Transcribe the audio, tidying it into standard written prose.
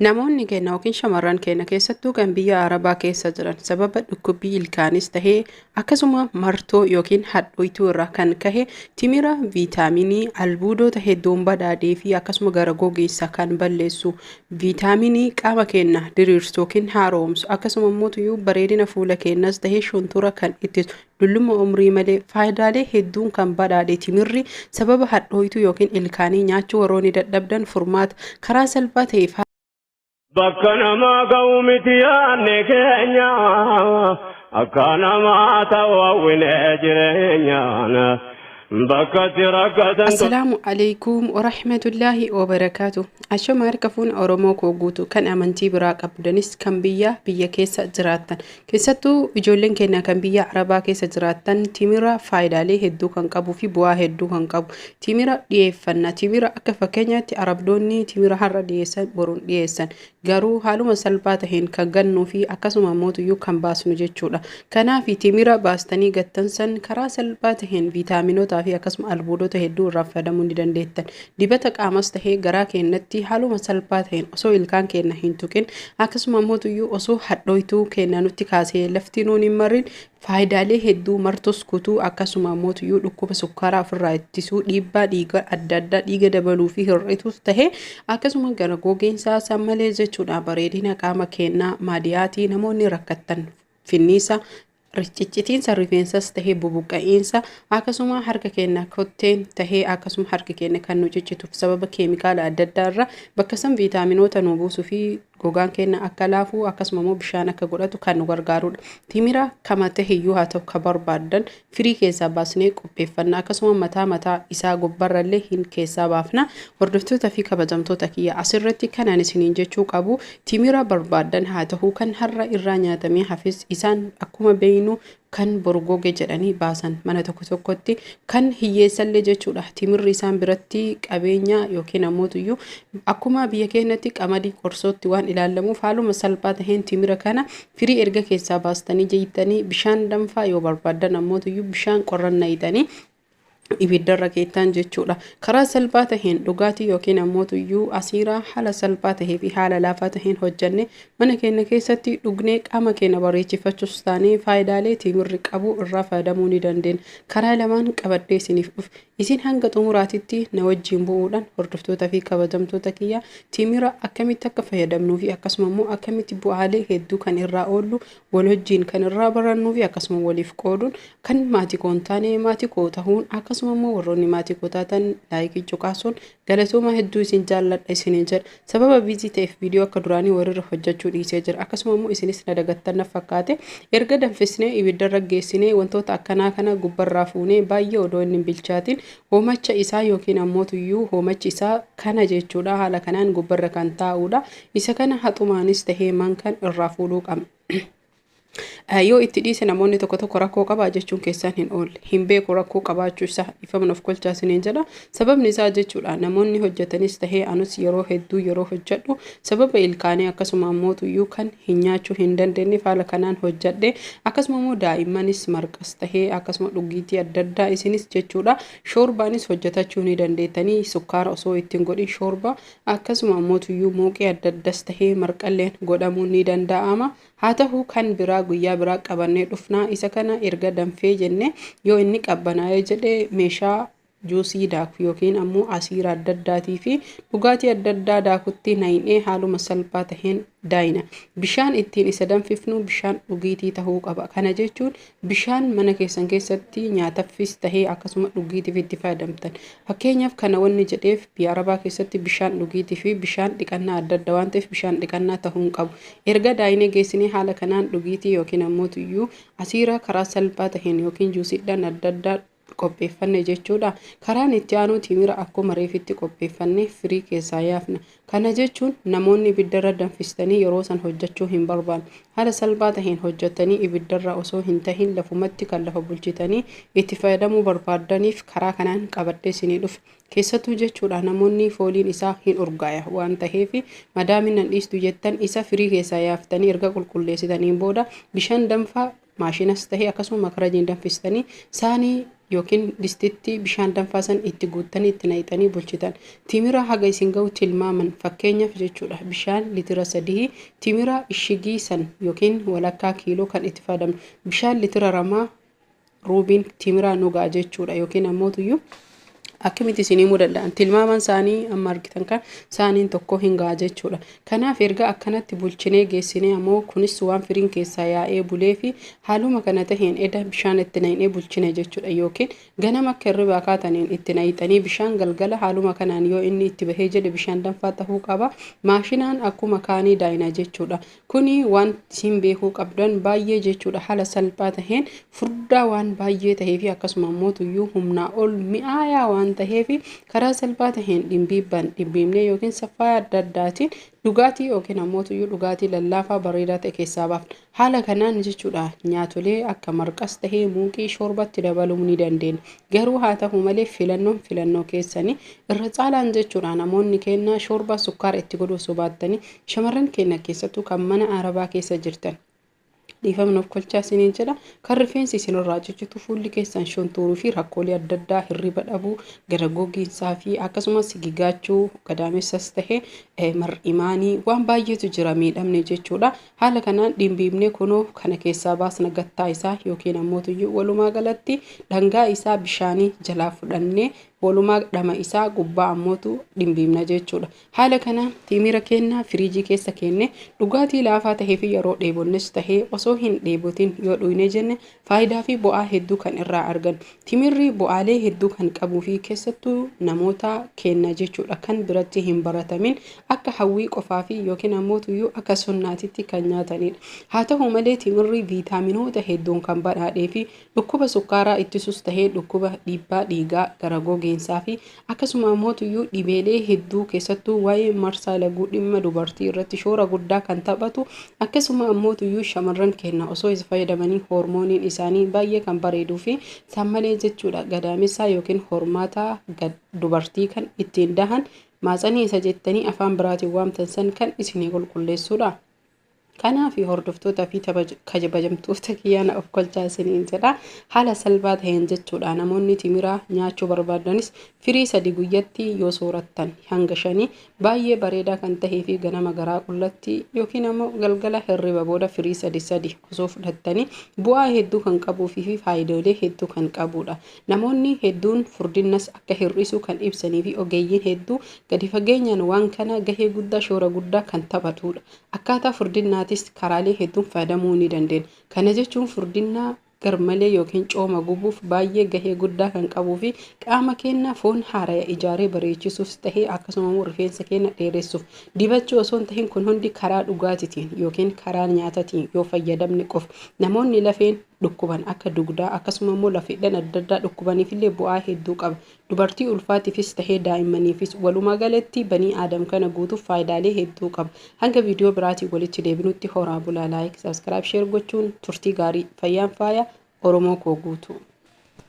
Namoonni keenya yookiin shamarran keenya keessattuu kan biyya Arabaa keessa jiran sababa dhukkubbii ilkaanis tahee akkasuma martoo yookiin hadhooytuu irraa kan kahe timira viitaaminii albuudota hedduun badhaadhee fi akkasuma gara gogeessa kan balleessu viitaaminii qaama keenya diriirsu yookiin haaromsu akkasuma immoo bareedina fuula keenyas tahee shuntura kan ittisu dulluma umrii malee faayidaalee hedduun kan badhaadhe timirri sababa hadhooytuu yookiin ilkaanii nyaachuu warroonni dadhabdan furmaata karaa salphaa ta'eef Bakka namaa ga'uumiti yaadne keenya akka namaa ta'uwwinee jireenyaan bakkatti rakkatan. Assalaamu alaikum warahmatullahi wabarakatuh. Ashoma harkafuun Oromoo koo guutuu kan amantii biraa qabdanis kan biyya keessa jiraattan keessattuu ijoolleen keenya kan biyya Arabaa keessa jiraattan timira faayidaalee hedduu kan qabuu fi bu'aa hedduu kan qabu timira dhiyeeffanna. Timira akka fakkeenyaatti Arabdoonni timira har'a dhiyeessan boruun dhiyeessan garuu haaluma salphaa taheen kan gannuu fi akkasuma mootuyyuu kan baasnu jechuudha. Kanaaf timira baastanii gattansan karaa salphaa taheen viitaaminoota fi akkasuma albuudota hedduu irraa fayyadamuu ni dandeettan. Dibata qaamas tahee garaa keenyatti haaluma salphaa taheen osoo ilkaan keenya hin tuqin akkasuma mootuyyuu osoo hadhooytuu keenya nutti kaasee lafti nuun hin marin faayidaalee hedduu martos kutuu akkasuma mootuyyuu dhukkuba sukkaaraa ofirraa ittisuu dhiibbaa dhiiga adda addaa dhiiga dabaluu fi hir'isuus tahee akkasuma gara gogiinsaa sammalee jechuudha. Bareedina qaama keenyaa maadiyaatii namoonni rakkattan finniisa ciccitiinsa rifeensas tahee bubuqqa'iinsa akkasuma harka keenya kotteen tahee akkasuma harki keenya kan nu ciccituuf sababa keemikaala adda addaa irraa bakka san viitaaminoota nu buusuu fi gogaan keenya akka laafuu akkasuma immoo bishaan akka godhatu kan nu gargaarudha. Timira kama taheyyuu haa ta'u ka barbaadan firii keessaa baasnee qopheeffanna akkasuma mataa isaa gubbarrallee hin keessaa baafna. Hordoftoota fi kabajamtoota kiyya asirratti kanan isiniin jechuu qabu timira barbaadan haa ta'u kan har'a irraa nyaatamee hafes isaan akkuma beeynu kan borgoge jedhanii baasan mana tokkotti kan hiyyeessallee jechuudha. Timirri isaan biratti qabeenya yookiin ammoo akkuma biyya keenyatti qamadii qorsootti waan ilaalamuuf haaluma salphaa taheen timira kana firii erga keessaa baastanii jeeyitanii bishaan danfaa yoo barbaadan ammoo bishaan qorrannaa hidhanii ibiddarra keettan jechuudha. Karaa salphaa taheen dhugaatii yookiin ammoo asiiraa haala salphaa tahee fi haala laafaa taheen hojjanne mana keenya keessatti dhugnee qaama keenya bareechifachuus taanee faayidaalee timirri qabu irraa fayyadamuu ni dandeenya. Karaa lamaan qabadhee isiniif dhufe isin hanga xumuraatitti na wajjin bu'uudhaan hordoftoota fi kabajamtoota kiyya timira akkamitti akka fayyadamnuu fi akkasuma immoo akkamitti bu'aalee hedduu kan irraa oollu wal wajjin kan irraa barannuu fi akkasuma waliif qooduun kan maatii koon taane maatii koo tahuun akkasuma immoo warroonni maatii koo taatan laayikii cuqaasuun galatooma hedduu isin jaalladha isiniin jedha. Sababa biizii ta'eef viidiyoo akka duraanii warrirra hojjechuu dhiisee jira. Akkasuma immoo isinis na dagattan na fakkaate erga danfisnee ibiddarra geessinee wantoota akkanaa kana gubbarraa fuunee baay'ee odoo inni hin bilchaatin hoomacha isaa yookiin ammoo hoomachi isaa kana jechuudha. Haala kanaan gubbarra kan taa'uudha. Isa kana haxumaanis tahee mankan irraa fuudhuu qabna. Yoo itti dhiise namoonni tokko rakkoo qabaa jechuun keessaan hin oolle hin beeku rakkoo qabaachuu isaa ifaman of kolchaa isiniin jedha. Sababni isaa jechuudha namoonni hojjetanis tahee anus yeroo hedduu yeroo hojjedhu sababa ilkaanii akkasuma ammoo kan hin nyaachuu hin dandeenye haala kanaan hojjedhe akkasuma immoo daa'immanis marqas tahee akkasuma dhugiitii adda addaa isinis jechuudha. Shoorbaanis hojjetachuu ni dandeettanii sukkaara osoo ittiin godhin shoorba akkasuma ammoo mooqee adda addas tahee marqalleen godhamuu ni danda'ama. Haa ta'u kan biraa guyyaa biraa qabannee dhufnaa isa kana erga danfee jenne yoo inni qabbanaa'ee jedhee meeshaa juusii daaku yookiin ammoo asiira adda addaatii fi dhugaatii adda addaa daakutti naynee haaluma salphaa taheen daayina. Bishaan ittiin isa danfifnu bishaan dhugiitii tahuu qaba. Kana jechuun bishaan mana keessan keessatti nyaataafis tahee akkasuma dhugiitiif itti fayyadamtan. Fakkeenyaaf kana wanni jedheef biyya Arabaa keessatti bishaan dhugiitii fi bishaan dhiqannaa adda addaa waan ta'eef bishaan dhiqannaa tahuu qabu. Erga daayinee geessinee haala kanaan dhugiitii yookiin ammoo asiira karaa salphaa taheen yookiin juusiidhaan adda addaa qopheeffanne jechuudha. Karaan itti aanu timira akkuma reefitti qopheeffanne firii keessaa yaafna. Kana jechuun namoonni ibiddarra danfistanii yeroo san hojjechuu hin barbaanne haala salphaa taheen hojjetanii ibiddarra osoo hin tahin lafumatti kan lafa bulchitanii itti fayyadamuu barbaadaniif karaa kanaan qabadhee isinii dhufe. Keessattuu jechuudha namoonni fooliin isaa hin urgaa'e waan ta'eef madaaminaan dhiistu jettan isa firii keessaa yaaftanii erga qulqulleessitaniin booda bishaan danfaa maashinas tahee akkasuma makarajiin danfistanii saanii yookiin distitti bishaan danfaasan itti guuttanii itti naqxanii bulchitan. Timira haga isin ga'u tilmaaman fakkeenyaaf jechuudha. Bishaan litira 3 timira ishigii san yookiin walakkaa kiiloo kan itti fayyadamnu. Bishaan litira 2 ruubiin timira nugaa jechuudha yookiin ammoo tuyyuu akkamitti isinii mudadhaan tilmaaman isaanii amma argitan kan isaaniin tokko hin ga'a jechuudha. Kanaaf erga akkanatti bulchinee geessinee ammoo kunis waan firiin keessaa yaa'ee bulee fi haaluma kana taheen eda bishaan itti naqnee bulchine jechuudha yookiin ganama akka hirribaa kaataniin itti naqxanii bishaan galgala haaluma kanaan yoo inni itti bahee jedhe bishaan danfaa tahuu qaba. Maashinaan akkuma kaanii daayina jechuudha. Kuni waan isin beekuu qabdan baay'ee jechuudha haala salphaa taheen furdaa waan baay'ee tahee fi akkasuma ammoo tuyyuu humnaa ol mi'aayaa waan taheefi karaa salphaa taheen dhimbiibnee yookiin saffaa adda addaatiin dhugaatii yookiin ammoo tuyyuu dhugaatii lallaafaa bareedaa ta'e keessaa baafna. Haala kanaan jechuudha nyaatolee akka marqas tahee muuqii shorbatti dabaluu ni dandeenya. Garuu haa ta'u malee filannoo keessanii irra caalaan jechuudha namoonni keenya shorba sukkaara itti godhuu sobaattanii shamarran keenya keessattuu kan mana arabaa keessa jirtan. Dhiifamni of kolchaa isiniin jedha. Kan rifeensi isinirraa jijjitu fuulli keessan shontooruu fi rakkoolee adda addaa hirriba dhabuu gara gogiinsaa fi akkasumas gigaachuu gadaamessas tahee mar'imaanii waan baay'eetu jira miidhamne jechuudha. Haala kanaan dhimbiibnee kunoo kana keessaa baasna gattaa isaa yookiin ammoo tuyyuu walumaa galatti dhangaa isaa bishaanii jalaa fudhannee walumaa dhama isaa gubbaa ammootu dhimbiibna jechuudha. Haala kanaan timira keenya firiijii keessa keenne dhugaatii laafaa tahee fi yeroo dheebonnes tahee osoo hin dheebotin yoo dhuyne jenne faayidaa fi bu'aa hedduu kan irraa argan. Timirri bu'aalee hedduu kan qabuu fi keessattuu namoota keenya jechuudha kan biratti hin baratamin akka hawwii qofaa fi yookiin ammoo tuyyuu akka sunnaatitti kan nyaatanidha. Haa ta'u malee timirri viitaaminoota hedduun kan badhaadhee fi dhukkuba sukkaaraa ittisuus tahee dhukkuba dhiibbaa dhiigaa gara gogiinsaa fi akkasuma ammoo tuyyuu dhibeelee hedduu keessattuu waa'ee marsaa laguu dhimma dubartii irratti shoora guddaa kan taphatu akkasuma ammoo tuyyuu shamarran keenya osoo isa fayyadamanii hormooniin isaanii baay'ee kan bareeduu fi sammalee jechuudha gadaamessaa yookiin hormaata dubartii kan ittiin dahan maatsanii isa jettanii afaan biraatiin waamtan san kan isinii qulqulleessuudha. Kanaaf hordoftoota fi kabajamtoota kiyyaana of kolchaa isiniin jedha. Haala salphaa taheen jechuudha namoonni timiraa nyaachuu barbaadanis firii 3 guyyatti yoo soorattan hanga 5 baay'ee bareedaa kan tahee fi ganama garaa qullatti yookiin ammoo galgala hirriba booda firii 3 osoo fudhattanii bu'aa hedduu kan qabuu fi faayidaalee hedduu kan qabudha. Namoonni hedduun furdinnas akka hir'isu kan ibsanii fi ogeeyyiin hedduu gadi fageenyaan waan kana gahee guddaa shoora guddaa kan taphatudha. Akkaataa furdinnaa karaalee hedduun fayyadamuu ni dandeenya. Kana jechuun furdinnaa garmalee yookiin cooma gubuuf baay'ee gahee guddaa kan qabuu fi qaama keenya foon haaraya ijaaree bareechisuuf tahee akkasuma rifeensa keenya dheeressuuf dibachuu osoo hin tahin kun hundi karaa dhugaatiitiin yookiin karaa nyaataatiin yoo fayyadamne qofa. Namoonni lafeen dhukkuban akka dugdaa akkasuma immoo lafeedhaan adda addaa dhukkubaniif illee bu'aa hedduu qaba. Dubartii ulfaatiifis tahee daa'immaniifis walumaa galatti banii aadam kana guutuuf faayidaalee hedduu qaba. Hanga viidiyoo biraatii walitti deebinutti horaa bulaa laayik, saabskiraayib, sheer gochuun turtii gaarii fayyaan faaya Oromoo koo guutuu.